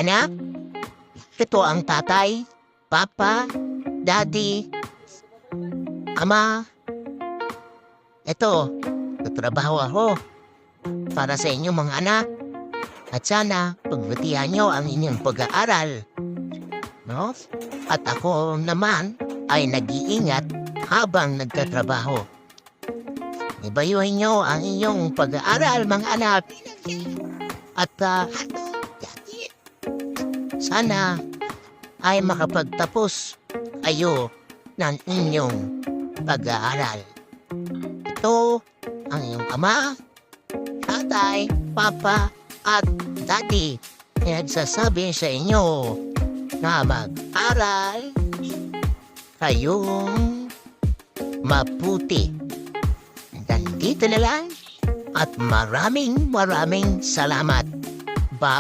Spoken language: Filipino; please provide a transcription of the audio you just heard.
Anak, ito ang tatay, papa, daddy, ama. Ito, tatrabaho ako para sa inyong mga anak. At sana, pagbutihan nyo ang inyong pag-aaral. No? At ako naman ay nag-iingat habang nagtatrabaho. Ibayuhin nyo ang inyong pag-aaral, mga anak. At sana ay makapagtapos kayo ng inyong pag-aaral. Ito ang iyong ama, tatay, papa, at daddy. Nagsasabi sa inyo na mag-aral kayong mabuti. Nandito na lang at maraming salamat. Bye.